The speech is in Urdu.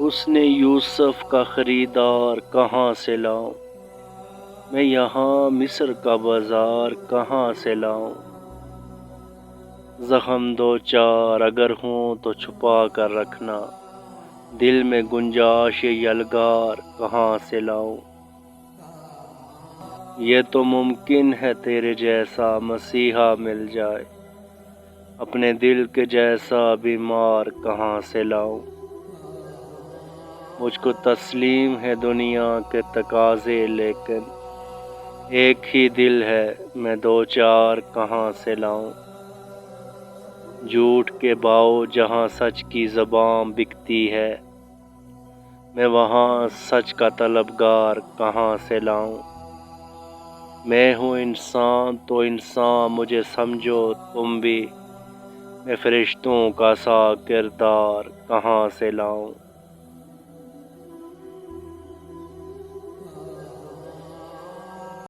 حسن یوسف کا خریدار کہاں سے لاؤں؟ میں یہاں مصر کا بازار کہاں سے لاؤں؟ زخم دو چار اگر ہوں تو چھپا کر رکھنا، دل میں گنجائش یلغار کہاں سے لاؤں؟ یہ تو ممکن ہے تیرے جیسا مسیحا مل جائے، اپنے دل کے جیسا بیمار کہاں سے لاؤں؟ مجھ کو تسلیم ہے دنیا کے تقاضے، لیکن ایک ہی دل ہے، میں دو چار کہاں سے لاؤں؟ جھوٹ کے باؤ جہاں سچ کی زبان بکتی ہے، میں وہاں سچ کا طلبگار کہاں سے لاؤں؟ میں ہوں انسان تو انسان مجھے سمجھو تم بھی، میں فرشتوں کا سا کردار کہاں سے لاؤں؟